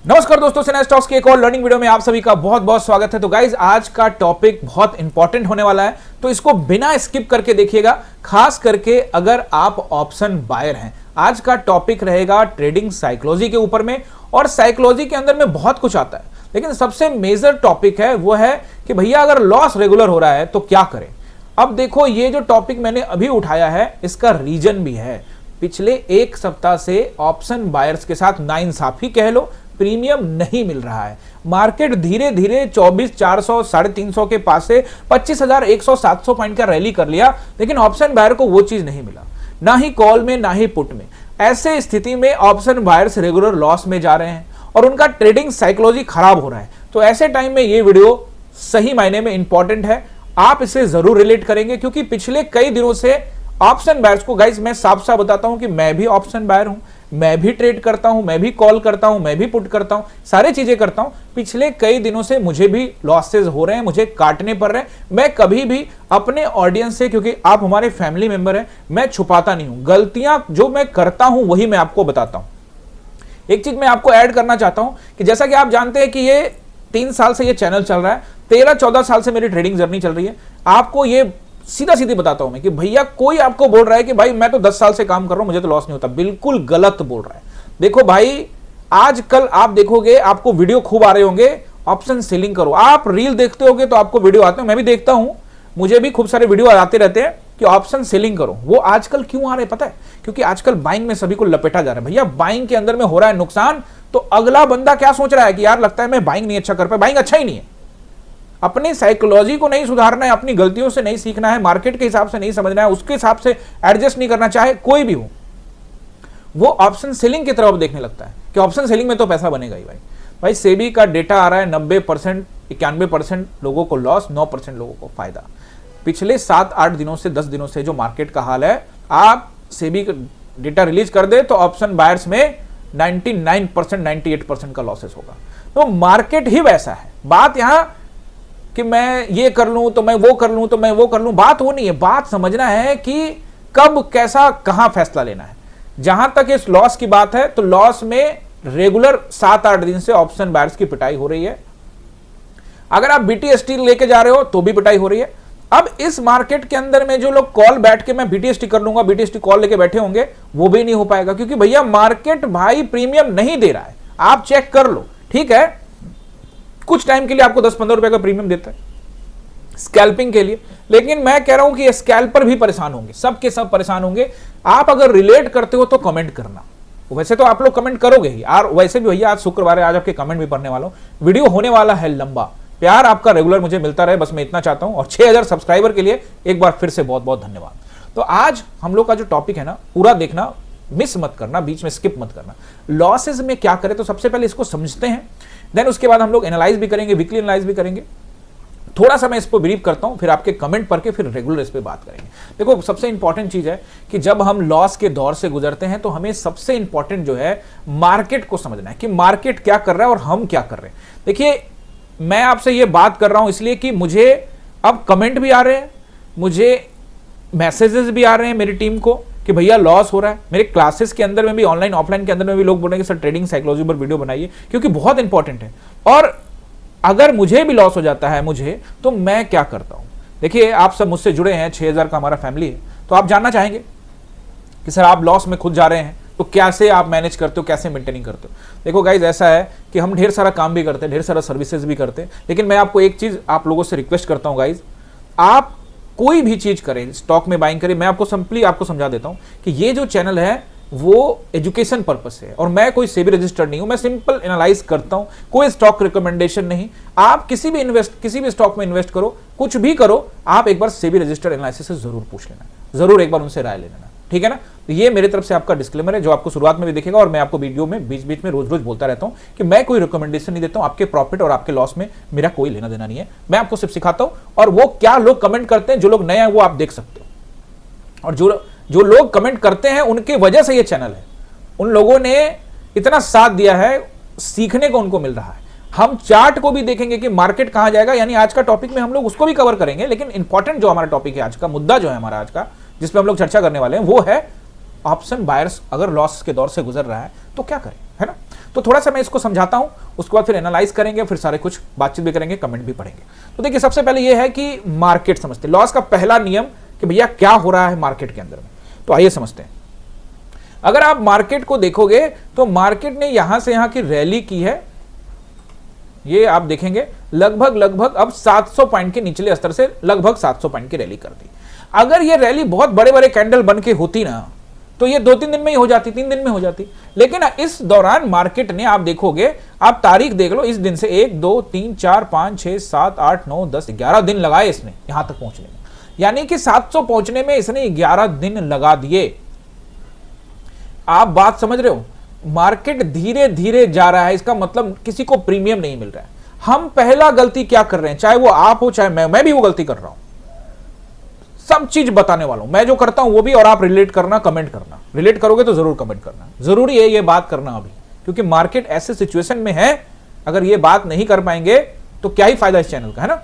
नमस्कार दोस्तों, सेना स्टॉक्स के एक और लर्निंग वीडियो में आप सभी का बहुत बहुत स्वागत है। तो गाइज आज का टॉपिक बहुत इंपॉर्टेंट होने वाला है, तो इसको बिना स्किप करके देखिएगा, खास करके अगर आप ऑप्शन बायर हैं। आज का टॉपिक रहेगा ट्रेडिंग साइकोलॉजी के ऊपर में, और साइकोलॉजी के अंदर में बहुत कुछ आता है, लेकिन सबसे मेजर टॉपिक है वो है कि भैया अगर लॉस रेगुलर हो रहा है तो क्या करें। अब देखो, ये जो टॉपिक मैंने अभी उठाया है इसका रीजन भी है। पिछले एक सप्ताह से ऑप्शन बायर्स के साथ नाइंसाफी कह लो, प्रीमियम नहीं मिल रहा है। मार्केट धीरे धीरे 24,400 350 के पास से 25,100 700 पॉइंट का रैली कर लिया, लेकिन ऑप्शन बायर को वो चीज नहीं मिला, ना ही कॉल में ना ही पुट में। ऐसे स्थिति में ऑप्शन बायर्स रेगुलर लॉस में जा रहे हैं और उनका ट्रेडिंग साइकोलॉजी खराब हो रहा है। तो ऐसे टाइम में ये वीडियो सही मायने में इंपॉर्टेंट है, आप इसे जरूर रिलेट करेंगे, क्योंकि पिछले कई दिनों से ऑप्शन बायर्स को, गाइज मैं साफ साफ बताता हूं कि मैं भी ऑप्शन बायर हूं, मैं भी ट्रेड करता हूं, मैं भी कॉल करता हूं, मैं भी पुट करता हूं, सारी चीजें करता हूं। पिछले कई दिनों से मुझे भी लॉसेस हो रहे हैं, मुझे काटने पड़ रहे हैं। मैं कभी भी अपने ऑडियंस से, क्योंकि आप हमारे फैमिली मेंबर हैं, मैं छुपाता नहीं हूं। गलतियां जो मैं करता हूं वही मैं आपको बताता हूं। एक चीज मैं आपको ऐड करना चाहता हूं कि जैसा कि आप जानते हैं कि ये 3 साल से ये चैनल चल रहा है, 13-14 साल से मेरी ट्रेडिंग जर्नी चल रही है। आपको ये सीधा सीधी बताता हूं मैं कि भैया कोई आपको बोल रहा है कि भाई मैं तो 10 साल से काम कर रहा हूं, मुझे तो लॉस नहीं होता, बिल्कुल गलत बोल रहा है। देखो भाई, आजकल आप देखोगे आपको वीडियो खूब आ रहे होंगे, ऑप्शन सेलिंग करो। आप रील देखते होगे तो आपको वीडियो आते हैं, मैं भी देखता हूं, मुझे भी खूब सारे वीडियो आते रहते हैं कि ऑप्शन सेलिंग करो। वो आजकल क्यों आ रहे हैं पता है? क्योंकि आजकल बाइंग में सभी को लपेटा जा रहा है। भैया बाइंग के अंदर में हो रहा है नुकसान, तो अगला बंदा क्या सोच रहा है कि यार लगता है मैं बाइंग नहीं अच्छा कर पाया। बाइंग अच्छा ही नहीं है। अपनी साइकोलॉजी को नहीं सुधारना है, अपनी गलतियों से नहीं सीखना है, मार्केट के हिसाब से नहीं समझना है, उसके हिसाब से एडजस्ट नहीं करना, चाहे कोई भी हो, वो ऑप्शन सेलिंग की तरफ देखने लगता है कि ऑप्शन सेलिंग में तो पैसा बनेगा ही। भाई सेबी का डेटा आ रहा है 90%, 91% लोगों को लॉस, 9% लोगों को फायदा। पिछले 7-8 दिनों से 10 दिनों से जो मार्केट का हाल है, आप सेबी का डेटा रिलीज कर दे तो ऑप्शन बायर्स में 99%, 98% का लॉसेस होगा। तो मार्केट ही वैसा है। बात यहां कि मैं ये कर लूं तो मैं वो कर लूं तो मैं वो कर लूं, बात वो नहीं है। बात समझना है कि कब कैसा कहां फैसला लेना है। जहां तक इस लॉस की बात है, तो लॉस में रेगुलर 7-8 दिन से ऑप्शन बायर्स की पिटाई हो रही है। अगर आप बीटीएसटी लेके जा रहे हो तो भी पिटाई हो रही है। अब इस मार्केट के अंदर में जो लोग कॉल बैठ के मैं बीटीएसटी कर लूंगा, बीटीएसटी कॉल लेके बैठे होंगे, वो भी नहीं हो पाएगा, क्योंकि भैया मार्केट भाई प्रीमियम नहीं दे रहा है। आप चेक कर लो, ठीक है, कुछ टाइम के लिए आपको 10-15 रुपए का प्रीमियम देता है स्कैल्पिंग के लिए, लेकिन मैं कह रहा हूं कि स्कैल्पर भी परेशान होंगे, सब के सब परेशान होंगे। आप अगर रिलेट करते हो तो कमेंट करना। वैसे तो आप लोग कमेंट करोगे ही यार, वैसे भी भैया आज शुक्रवार है, आज आपके कमेंट भी पढ़ने वाला हूं। वीडियो होने वाला है लंबा, प्यार आपका रेगुलर मुझे मिलता रहे, बस मैं इतना चाहता हूं। और 6000 सब्सक्राइबर के लिए एक बार फिर से बहुत बहुत धन्यवाद। तो आज हम लोग का जो टॉपिक है ना, पूरा देखना, मिस मत करना, बीच में स्किप मत करना। लॉसेस में क्या करें, तो सबसे पहले इसको समझते हैं, देन उसके बाद हम लोग एनालाइज भी करेंगे, वीकली एनालाइज भी करेंगे। थोड़ा सा मैं इस पर ब्रीफ करता हूं, फिर आपके कमेंट पढ़ के फिर रेगुलर इस पे बात करेंगे। देखो, सबसे इंपॉर्टेंट चीज है कि जब हम लॉस के दौर से गुजरते हैं तो हमें सबसे इंपॉर्टेंट जो है मार्केट को समझना है कि मार्केट क्या कर रहा है और हम क्या कर रहे हैं। देखिए, मैं आपसे ये बात कर रहा हूं इसलिए कि मुझे अब कमेंट भी आ रहे हैं, मुझे मैसेजेस भी आ रहे हैं मेरी टीम को कि भैया लॉस हो रहा है। मेरे क्लासेस के अंदर में भी, ऑनलाइन ऑफलाइन के अंदर में भी लोग बोल रहे हैं कि सर ट्रेडिंग साइकोलॉजी पर वीडियो बनाइए, क्योंकि बहुत इंपॉर्टेंट है। और अगर मुझे भी लॉस हो जाता है तो मैं क्या करता हूं। देखिए, आप सब मुझसे जुड़े हैं, 6000 का हमारा फैमिली है, तो आप जानना चाहेंगे कि सर आप लॉस में खुद जा रहे हैं तो कैसे आप मैनेज करते हो, कैसे मेंटेनिंग करते हो। देखो गाइज, ऐसा है कि हम ढेर सारा काम भी करते हैं, ढेर सारा सर्विसेज भी करते हैं, लेकिन मैं आपको एक चीज आप लोगों से रिक्वेस्ट करता हूं गाइज, आप कोई भी चीज करें, स्टॉक में बाइंग करें, मैं आपको सिंपली आपको समझा देता हूं कि ये जो चैनल है वो एजुकेशन पर्पस से है, और मैं कोई सेबी रजिस्टर्ड नहीं हूं। मैं सिंपल एनालाइज करता हूं, कोई स्टॉक रिकमेंडेशन नहीं। आप किसी भी स्टॉक में इन्वेस्ट करो, कुछ भी करो, आप एक बार सेबी रजिस्टर्ड एनालिसिस से जरूर पूछ लेना, जरूर एक बार उनसे राय ले लेना, ठीक है ना। तो ये मेरे तरफ से आपका डिस्क्लेमर है, जो आपको शुरुआत में भी दिखेगा, और मैं आपको वीडियो में बीच बीच में रोज रोज बोलता रहता हूं कि मैं कोई रिकमेंडेशन नहीं देता हूं। आपके प्रॉफिट और आपके लॉस में मेरा कोई लेना देना नहीं है। मैं आपको सिर्फ सिखाता हूं, और वो क्या लोग कमेंट करते हैं, जो लोग नए हैं वो आप देख सकते हो, और जो लोग कमेंट करते हैं उनके वजह से ये चैनल है। उन लोगों ने इतना साथ दिया है, सीखने को उनको मिल रहा है। हम चार्ट को भी देखेंगे कि मार्केट कहां जाएगा, यानी आज का टॉपिक में हम लोग उसको भी कवर करेंगे, लेकिन इंपॉर्टेंट जो हमारा टॉपिक है, आज का मुद्दा जो है हमारा आज का, जिसपे हम लोग चर्चा करने वाले हैं, वो है ऑप्शन बायर्स अगर लॉस के दौर से गुजर रहा है तो क्या करें, है ना। तो थोड़ा सा मैं इसको समझाता हूं, उसके बाद फिर एनालाइज करेंगे, फिर सारे कुछ बातचीत भी करेंगे, कमेंट भी पढ़ेंगे। तो देखिए सबसे पहले यह है कि मार्केट समझते, लॉस का पहला नियम कि भैया क्या हो रहा है मार्केट के अंदर में। तो आइए समझते हैं। अगर आप मार्केट को देखोगे तो मार्केट ने यहां से यहां की रैली की है, ये आप देखेंगे लगभग अब 700 पॉइंट के निचले स्तर से लगभग 700 पॉइंट की रैली कर दी। अगर ये रैली बहुत बड़े बड़े कैंडल बन के होती ना तो ये 2-3 दिन में ही हो जाती, 3 दिन में हो जाती। लेकिन इस दौरान मार्केट ने, आप देखोगे, आप तारीख देख लो, इस दिन से 1 2 3 4 5 6 7 8 9 10 11 दिन लगाए इसने यहां तक पहुंचने में, यानी कि 700 पहुंचने में इसने 11 दिन लगा दिए। आप बात समझ रहे हो? मार्केट धीरे धीरे जा रहा है, इसका मतलब किसी को प्रीमियम नहीं मिल रहा है। हम पहला गलती क्या कर रहे हैं, चाहे वो आप हो चाहे मैं भी वो गलती कर रहा हूं। सब चीज बताने वाला हूं, मैं जो करता हूं वो भी, और आप रिलेट करना, कमेंट करना। रिलेट करोगे तो जरूर कमेंट करना, जरूरी है ये बात करना अभी, क्योंकि मार्केट ऐसे सिचुएशन में है, अगर ये बात नहीं कर पाएंगे तो क्या ही फायदा इस चैनल का, है ना।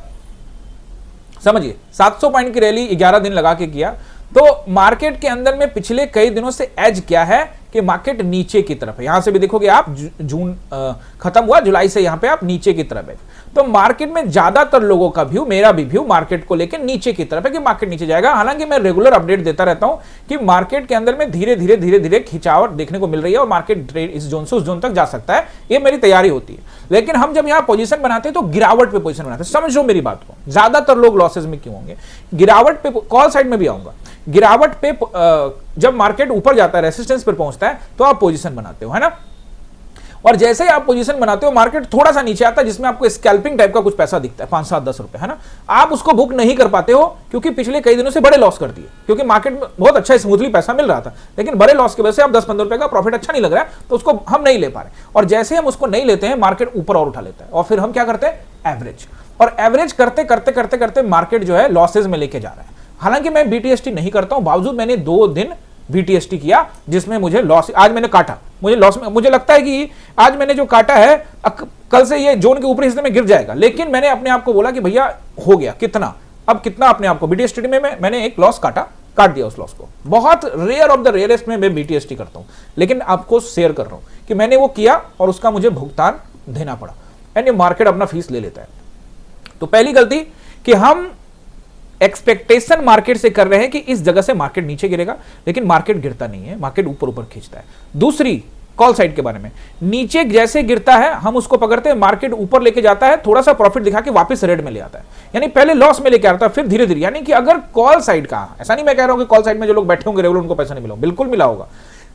समझिए, 700 पॉइंट की रैली 11 दिन लगा के किया। तो मार्केट के अंदर में पिछले कई दिनों से एज क्या है कि मार्केट नीचे की तरफ है। यहां से भी देखोगे आप, जून खत्म हुआ, जुलाई से यहां पे आप नीचे की तरफ है। तो मार्केट में ज्यादातर लोगों का व्यू, मेरा भी व्यू मार्केट को लेकर नीचे की तरफ है कि मार्केट नीचे जाएगा। हालांकि मैं रेगुलर अपडेट देता रहता हूं कि मार्केट के अंदर में धीरे धीरे खिंचावट देखने को मिल रही है और मार्केट ट्रेड इस जोन से उस जोन तक जा सकता है, ये मेरी तैयारी होती है। लेकिन हम जब यहां पोजीशन बनाते हैं तो गिरावट पे पोजीशन बनाते हैं। समझो मेरी बात को, ज्यादातर लोग लॉसेज में क्यों होंगे, गिरावट पे, कॉल साइड में भी आऊंगा, गिरावट पे जब मार्केट ऊपर जाता है, रेसिस्टेंस पर पहुंचता है, तो आप पोजीशन बनाते हो, है ना। और जैसे ही आप पोजीशन बनाते हो, मार्केट थोड़ा सा नीचे आता है जिसमें आपको स्कैल्पिंग टाइप का कुछ पैसा दिखता है, 5 7 10 रुपए, है ना। आप उसको बुक नहीं कर पाते हो क्योंकि पिछले कई दिनों से बड़े लॉस कर दिए, क्योंकि मार्केट में बहुत अच्छा स्मूथली पैसा मिल रहा था, लेकिन बड़े लॉस की वजह से आप 10-15 रुपए का प्रॉफिट अच्छा नहीं लग रहा है, तो उसको हम नहीं ले पा रहे। और जैसे हम उसको नहीं लेते हैं, मार्केट ऊपर और उठा लेता है, और फिर हम क्या करते हैं, एवरेज। और एवरेज करते करते करते करते मार्केट जो है लॉसेज में लेके जा रहा है। हालांकि मैं बीटीएसटी नहीं करता हूं, बावजूद मैंने 2 दिन बीटीएसटी किया जिसमें मुझे लॉस, आज मैंने काटा, मुझे लॉस में, मुझे लगता है कि आज मैंने जो काटा है कल से ये जोन के ऊपरी हिस्से में गिर जाएगा, लेकिन मैंने अपने आप को बोला कि भैया हो गया, कितना, अब कितना, अपने आप को बीटीएसटी में मैंने एक लॉस काट दिया। उस लॉस को बहुत रेयर ऑफ द रेयरेस्ट में मैं बीटीएसटी करता हूं, लेकिन आपको शेयर कर रहा हूं कि मैंने वो किया और उसका मुझे भुगतान देना पड़ा, एंड ये मार्केट अपना फीस ले लेता है। तो पहली गलती कि हम एक्सपेक्टेशन मार्केट से कर रहे हैं कि इस जगह से मार्केट नीचे गिरेगा, लेकिन मार्केट गिरता नहीं है, मार्केट ऊपर ऊपर खींचता है। दूसरी, कॉल साइड के बारे में, नीचे जैसे गिरता है हम उसको पकड़ते हैं, मार्केट ऊपर लेके जाता है, थोड़ा सा प्रॉफिट दिखा के वापस रेड में ले आता है, यानी पहले लॉस में लेके आता है, फिर धीरे धीरे। यानी कि अगर कॉल साइड का, ऐसा नहीं मैं कह रहा हूं कि कॉल साइड में जो लोग बैठे होंगे रेगुलर उनको पैसा नहीं मिला, बिल्कुल मिला होगा।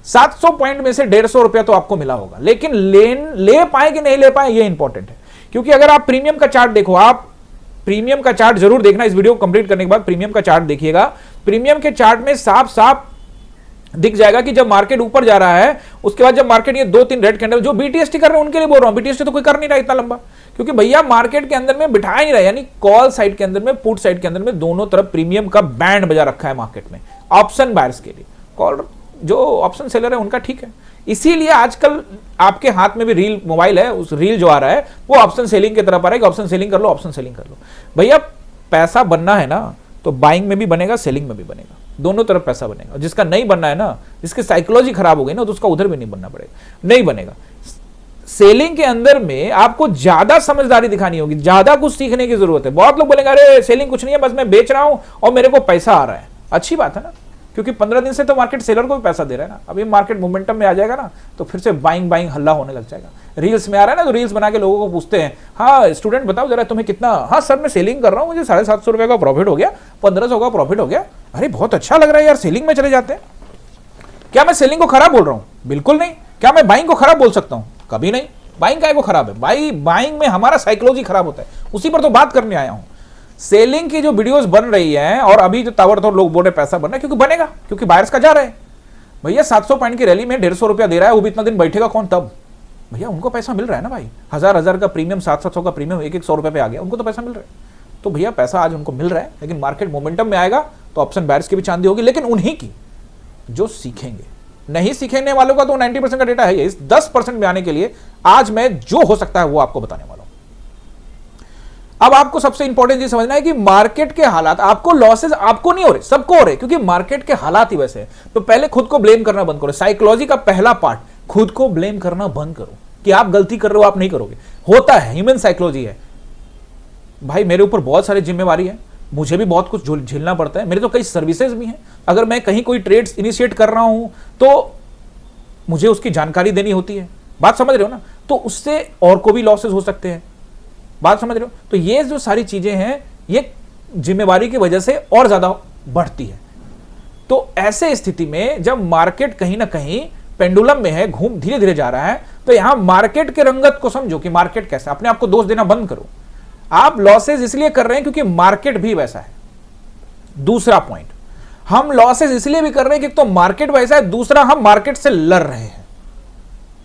700 पॉइंट में से 150 रुपया तो आपको मिला होगा, लेकिन ले पाए कि नहीं ले पाए ये इंपॉर्टेंट है। क्योंकि अगर आप प्रीमियम का चार्ट देखो, आप प्रीमियम का चार्ट जरूर देखना, इस वीडियो को कंप्लीट करने के बाद प्रीमियम का चार्ट देखिएगा। प्रीमियम के चार्ट में साफ साफ दिख जाएगा कि जब मार्केट ऊपर जा रहा है, उसके बाद जब मार्केट ये 2-3 रेड कैंडल, जो बीटीएसटी कर रहे हैं उनके लिए बोल रहा हूं, बीटीएसटी तो कोई कर नहीं रहा इतना लंबा, क्योंकि भैया मार्केट के अंदर में बिठाया नहीं रहा, यानी कॉल साइड के अंदर में, पुट साइड के अंदर में, दोनों तरफ प्रीमियम का बैंड बजा रखा है मार्केट में, ऑप्शन बायर्स के लिए। कॉल जो ऑप्शन सेलर है उनका ठीक है, इसीलिए आजकल आपके हाथ में भी रील मोबाइल है, उस रील जो आ रहा है वो ऑप्शन सेलिंग की तरफ आ रहा है कि ऑप्शन सेलिंग कर लो, ऑप्शन सेलिंग कर लो। भैया पैसा बनना है ना तो बाइंग में भी बनेगा, सेलिंग में भी बनेगा, दोनों तरफ पैसा बनेगा। जिसका नहीं बनना है ना, जिसकी साइकोलॉजी खराब हो गई ना, तो उसका उधर भी नहीं बनना पड़ेगा, नहीं बनेगा। सेलिंग के अंदर में आपको ज्यादा समझदारी दिखानी होगी, ज्यादा कुछ सीखने की जरूरत है। बहुत लोग बोलेंगे अरे सेलिंग कुछ नहीं है, बस मैं बेच रहा हूं और मेरे को पैसा आ रहा है। अच्छी बात है ना, क्योंकि 15 दिन से तो मार्केट सेलर को भी पैसा दे रहा है ना। अभी मार्केट मोमेंटम में आ जाएगा ना तो फिर से बाइंग हल्ला होने लग जाएगा। रील्स में आ रहा है ना, तो रील्स बना के लोगों को पूछते हैं, हाँ स्टूडेंट बताओ जरा तुम्हें कितना, हाँ सर मैं सेलिंग कर रहा हूँ, मुझे 750 रुपये का प्रॉफिट हो गया, 1500 का प्रॉफिट हो गया। अरे बहुत अच्छा लग रहा है यार, सेलिंग में चले जाते हैं। क्या मैं सेलिंग को खराब बोल रहा हूँ? बिल्कुल नहीं। क्या मैं बाइंग को खराब बोल सकता हूँ? कभी नहीं। बाइंग काय को खराब है? बाइंग में हमारा साइकोलॉजी खराब होता है, उसी पर तो बात करने आया हूँ। सेलिंग की जो वीडियोस बन रही हैं और अभी जो ताबड़तोड़ लोग बोल रहे पैसा बन रहा है, क्योंकि बनेगा, क्योंकि बायर्स का जा रहा है। भैया 700 पॉइंट की रैली में 150 रुपया दे रहा है, वो भी इतना दिन बैठेगा कौन तब? भैया उनको पैसा मिल रहा है ना भाई, 1000 का प्रीमियम, 700 का प्रीमियम, 100 रुपए पे आ गया, उनको तो पैसा मिल रहा है। तो भैया पैसा आज उनको मिल रहा है, लेकिन मार्केट मोमेंटम में आएगा तो ऑप्शन बायर्स की भी चांदी होगी, लेकिन उन्हीं की जो सीखेंगे। नहीं सीखने वालों का तो 90% का डेटा है। इस 10% में आने के लिए आज मैं जो हो सकता है वो आपको बताने वाला हूं। अब आपको सबसे इंपॉर्टेंट चीज समझना है कि मार्केट के हालात, आपको लॉसेस आपको नहीं हो रहे, सबको हो रहे, क्योंकि मार्केट के हालात ही वैसे हैं। तो पहले खुद को ब्लेम करना बंद करो। साइकोलॉजी का पहला पार्ट, खुद को ब्लेम करना बंद करो। कि आप गलती कर रहे हो, आप नहीं करोगे। होता है, ह्यूमन साइकोलॉजी है भाई। मेरे ऊपर बहुत सारी जिम्मेवारी है, मुझे भी बहुत कुछ झेलना पड़ता है। मेरे तो कई सर्विसेज भी हैं। अगर मैं कहीं कोई ट्रेड्स इनिशिएट कर रहा हूं तो मुझे उसकी जानकारी देनी होती है। बात समझ रहे हो ना? तो उससे और को भी लॉसेस हो सकते हैं। बात समझ रहे हो? तो ये जो सारी चीजें हैं, ये जिम्मेवारी की वजह से और ज्यादा बढ़ती है। तो ऐसे स्थिति में जब मार्केट कहीं ना कहीं पेंडुलम में है, घूम धीरे धीरे जा रहा है, तो यहां मार्केट के रंगत को समझो कि मार्केट कैसा। अपने आप को दोष देना बंद करो। आप लॉसेस इसलिए कर रहे हैं क्योंकि मार्केट भी वैसा है। दूसरा पॉइंट, हम लॉसेस इसलिए भी कर रहे हैं कि तो मार्केट वैसा है, दूसरा हम मार्केट से लड़ रहे हैं।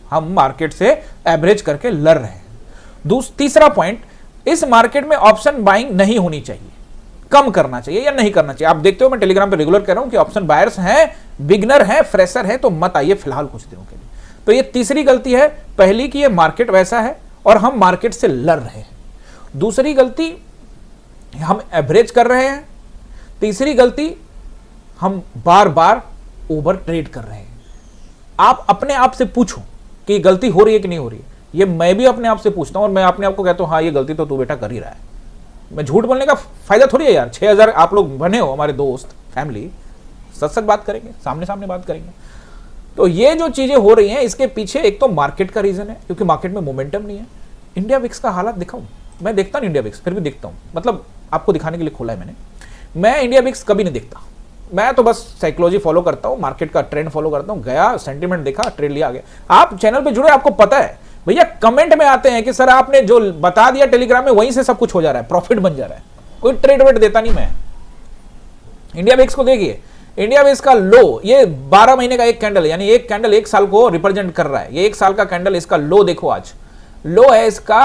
हम मार्केट से एवरेज करके लड़ रहे हैं। तीसरा पॉइंट, इस मार्केट में ऑप्शन बाइंग नहीं होनी चाहिए, कम करना चाहिए या नहीं करना चाहिए। आप देखते हो मैं टेलीग्राम पे रेगुलर कह रहा हूं कि ऑप्शन बायर्स हैं, बिगनर हैं, फ्रेशर हैं, तो मत आइए फिलहाल कुछ दिनों के लिए। तो ये तीसरी गलती है। पहली कि ये मार्केट वैसा है और हम मार्केट से लड़ रहे हैं। दूसरी गलती, हम एवरेज कर रहे हैं। तीसरी गलती, हम बार बार ओवर ट्रेड कर रहे हैं। आप अपने आप से पूछो कि गलती हो रही है कि नहीं हो रही है। ये मैं भी अपने आप से पूछता हूं और मैं अपने आप को कहता हूं हाँ ये गलती तो तू बेटा कर ही रहा है। मैं झूठ बोलने का फायदा थोड़ी है यार। 6000 आप लोग बने हो, हमारे दोस्त, फैमिली, सच सच बात करेंगे, सामने सामने बात करेंगे। तो ये जो चीजें हो रही हैं, इसके पीछे एक तो मार्केट का रीजन है, क्योंकि मार्केट में मोमेंटम नहीं है। इंडिया विक्स का हालत दिखाऊं? मैं देखता नहीं इंडिया विक्स, फिर भी देखता हूं, मतलब आपको दिखाने के लिए खोला है मैंने। मैं इंडिया विक्स कभी नहीं देखता। मैं तो बस साइकोलॉजी फॉलो करता हूं, मार्केट का ट्रेंड फॉलो करता हूं। गया, सेंटीमेंट देखा, ट्रेड लिया, आ गया। आप चैनल पे जुड़े, आपको पता है भैया, कमेंट में आते हैं कि सर आपने जो बता दिया टेलीग्राम में वहीं से सब कुछ हो जा रहा है, प्रॉफिट बन जा रहा है। कोई ट्रेड वेट देता नहीं मैं। इंडिया विक्स को देखिए, इंडिया विक्स का लो, ये 12 महीने का एक कैंडल, यानी एक कैंडल एक साल को रिप्रेजेंट कर रहा है। ये एक साल का कैंडल, इसका लो देखो, आज लो है इसका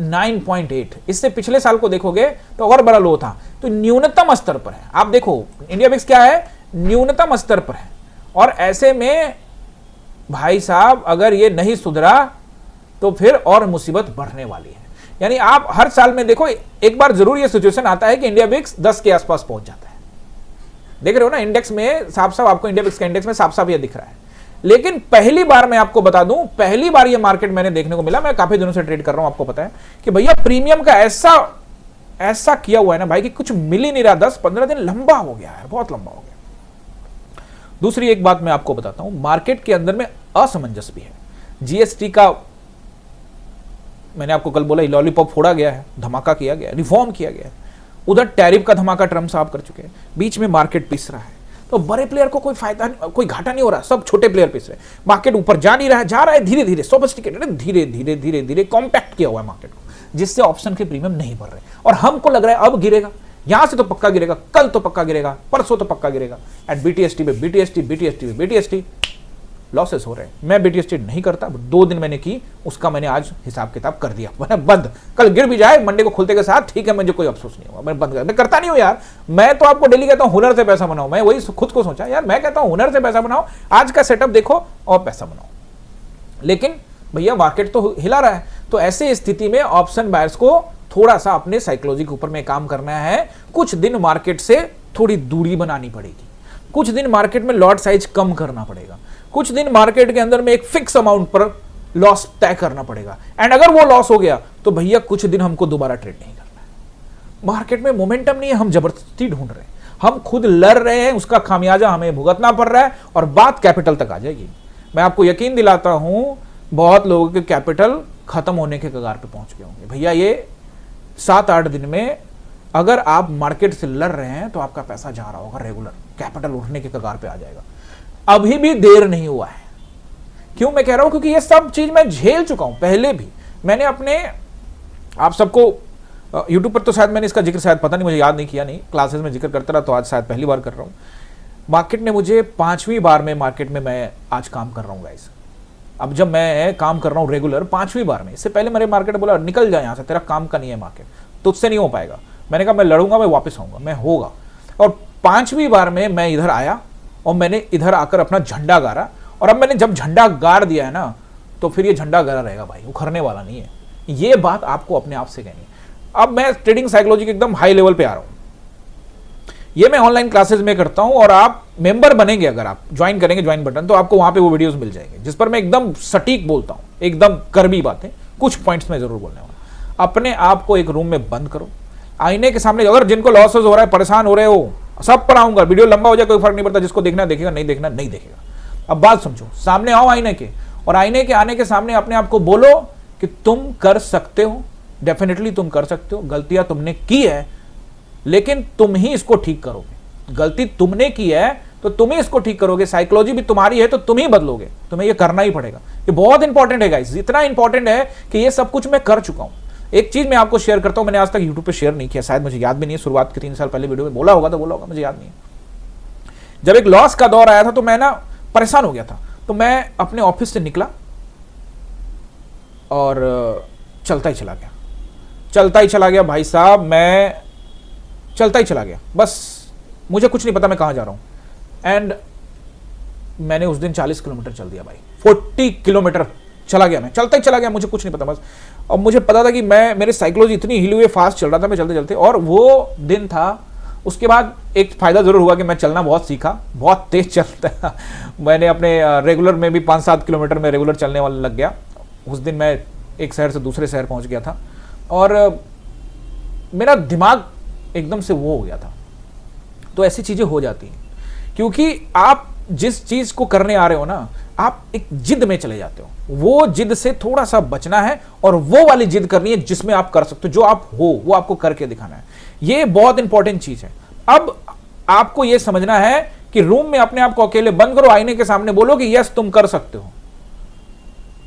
9.8। इससे पिछले साल को देखोगे तो और बड़ा लो था। तो न्यूनतम स्तर पर है। आप देखो इंडिया विक्स क्या है, न्यूनतम स्तर पर है। और ऐसे में भाई साहब अगर ये नहीं सुधरा तो फिर और मुसीबत बढ़ने वाली है। यानी आप हर साल में देखो, एक बार जरूर ये सिचुएशन आता है कि इंडिया विक्स 10 के आसपास पहुंच जाता है। देख रहे हो ना इंडेक्स में, साफ साफ आपको इंडिया विक्स का इंडेक्स में साफ साफ ये दिख रहा है। लेकिन पहली बार मैं आपको बता दूं, पहली बार ये मार्केट मैंने देखने को मिला, मैं काफी दिनों से ट्रेड कर रहा हूं, आपको पता है कि भैया प्रीमियम का ऐसा किया हुआ है ना भाई कि कुछ मिल ही नहीं रहा। 10-15 दिन लंबा हो गया है, बहुत लंबा हो गया। दूसरी एक बात मैं आपको बताता हूं, मार्केट के अंदर में असमंजस भी है। जीएसटी का मैंने आपको कल बोला, लॉलीपॉप फोड़ा गया है, धमाका किया गया है, रिफॉर्म किया गया है। उधर टैरिफ का धमाका ट्रम्प साहब कर चुके हैं। बीच में मार्केट पिस रहा है। तो बड़े प्लेयर को कोई फायदा नहीं, कोई घाटा नहीं हो रहा, सब छोटे प्लेयर पिस रहे हैं। मार्केट ऊपर जा नहीं रहा है, जा रहा है धीरे धीरे, सोफिस्टिकेटेड, धीरे धीरे धीरे धीरे कॉम्पैक्ट किया हुआ है मार्केट को, जिससे ऑप्शन के प्रीमियम नहीं बढ़ रहे। और हमको लग रहा है अब गिरेगा, यहां से तो पक्का गिरेगा, कल तो पक्का गिरेगा, परसों तो पक्का गिरेगा। एट बीटीएसटी पे बीटीएसटी लॉसेस हो रहे हैं। मैं बीटीएसटी नहीं करता, 2 दिन मैंने की, उसका मैंने आज हिसाब किताब कर दिया, मैंने बंद। कल गिर भी जाए मंडे को खुलते के साथ, ठीक है, मुझे कोई अफसोस नहीं हुआ, मैं बंद कर, मैं करता नहीं हूं यार। मैं तो आपको डेली कहता हूं हुनर से पैसा बनाओ। मैं वही खुद को सोचा यार, मैं कहता हूं हुनर से पैसा बनाओ, आज का सेटअप देखो और पैसा बनाओ। लेकिन भैया मार्केट तो हिला रहा है। तो ऐसे स्थिति में ऑप्शन बायर्स को थोड़ा सा अपने साइकोलॉजी के ऊपर में काम करना है। कुछ दिन मार्केट से थोड़ी दूरी बनानी पड़ेगी, कुछ दिन मार्केट में लॉट साइज कम करना पड़ेगा, कुछ दिन मार्केट के अंदर में एक फिक्स अमाउंट पर लॉस तय करना पड़ेगा। एंड अगर वो लॉस हो गया तो भैया कुछ दिन हमको दोबारा ट्रेड नहीं करना है। मार्केट में मोमेंटम नहीं है, हम जबरदस्ती ढूंढ रहे हैं, हम खुद लड़ रहे हैं, उसका खामियाजा हमें भुगतना पड़ रहा है और बात कैपिटल तक आ जाएगी। मैं आपको यकीन दिलाता हूं बहुत लोगों के कैपिटल खत्म होने के कगार पे पहुंच गए होंगे। भैया ये 7-8 दिन में अगर आप मार्केट से लड़ रहे हैं तो आपका पैसा जा रहा होगा, रेगुलर कैपिटल उठने के कगार पे आ जाएगा। अभी भी देर नहीं हुआ है। क्यों मैं कह रहा हूं? क्योंकि ये सब चीज मैं झेल चुका हूं पहले भी। मैंने अपने आप सबको यूट्यूब पर तो शायद मैंने इसका जिक्र, शायद पता नहीं, मुझे याद नहीं किया, नहीं क्लासेस में जिक्र करता रहा, तो आज शायद पहली बार कर रहा हूं। मार्केट ने मुझे 5वीं बार में मार्केट में मैं आज काम कर रहा हूं गाइस। अब जब मैं काम कर रहा हूं रेगुलर 5वीं बार में, इससे पहले मेरे मार्केट बोला निकल जाए यहां से, तेरा काम का नहीं है मार्केट, तुझसे नहीं हो पाएगा। मैंने कहा मैं लड़ूंगा, मैं वापस आऊंगा, मैं होगा। और 5वीं बार में मैं इधर आया और मैंने इधर आकर अपना झंडा गाड़ा। और अब मैंने जब झंडा गाड़ दिया है ना, तो फिर ये झंडा गड़ा रहेगा भाई, उखड़ने वाला नहीं है। ये बात आपको अपने आप से कहनी है। अब मैं ट्रेडिंग साइकोलॉजी के एकदम हाई लेवल पे आ रहा हूं। ये मैं ऑनलाइन क्लासेस में करता हूं, और आप मेंबर बनेंगे, अगर आप ज्वाइन करेंगे ज्वाइन बटन, तो आपको वहां पे वो वीडियोस मिल जाएंगे जिस पर मैं एकदम सटीक बोलता हूं, एकदम कड़वी बातें, कुछ पॉइंट्स में जरूर बोलने वाला। अपने आप को एक रूम में बंद करो, आईने के सामने, अगर जिनको लॉसेस हो रहा है, परेशान हो रहे हो, सब पढ़ाऊंगा, वीडियो लंबा हो जाए कोई फर्क नहीं पड़ता, जिसको देखना देखेगा, नहीं देखना नहीं देखेगा। अब बात समझो, सामने आओ आईने के, और आईने के आने के सामने अपने आप को बोलो कि तुम कर सकते हो, डेफिनेटली तुम कर सकते हो, गलतियां तुमने की है लेकिन तुम ही इसको ठीक करोगे। गलती तुमने की है तो तुम ही इसको ठीक करोगे, साइकोलॉजी भी तुम्हारी है तो तुम ही बदलोगे, तुम्हें ये करना ही पड़ेगा। ये बहुत इंपॉर्टेंट है गाइस, इतना इंपॉर्टेंट है कि ये सब कुछ मैं कर चुका हूं। एक चीज मैं आपको शेयर करता हूं, मैंने आज तक यूट्यूब पे शेयर नहीं किया, शायद मुझे याद भी नहीं है, शुरुआत के 3 साल पहले वीडियो में बोला होगा तो बोला होगा, मुझे याद नहीं है। जब एक लॉस का दौर आया था तो मैं ना परेशान हो गया था, तो मैं अपने ऑफिस से निकला और चलता ही चला गया, चलता ही चला गया भाई साहब, मैं चलता ही चला गया, बस मुझे कुछ नहीं पता मैं कहां जा रहा हूं। एंड मैंने उस दिन 40 किलोमीटर चल दिया भाई, 40 किलोमीटर चला गया, मैं चलता ही चला गया, मुझे कुछ नहीं पता बस। और मुझे पता था कि मेरे साइकोलॉजी इतनी हिली हुई फास्ट चल रहा था मैं चलते चलते, और वो दिन था। उसके बाद एक फायदा जरूर हुआ कि मैं चलना बहुत सीखा, बहुत तेज चलता मैंने अपने रेगुलर में भी 5-7 किलोमीटर में रेगुलर चलने वाला लग गया। उस दिन मैं एक शहर से दूसरे शहर पहुंच गया था, और मेरा दिमाग एकदम से वो हो गया था। तो ऐसी चीजें हो जाती हैं क्योंकि आप जिस चीज को करने आ रहे हो ना, आप एक जिद में चले जाते हो, वो जिद से थोड़ा सा बचना है और वो वाली जिद करनी है जिसमें आप कर सकते हो, जो आप हो वो आपको करके दिखाना है। ये बहुत इंपॉर्टेंट चीज है। अब आपको ये समझना है कि रूम में अपने आप को अकेले बंद करो, आईने के सामने बोलो कि यस तुम कर सकते हो,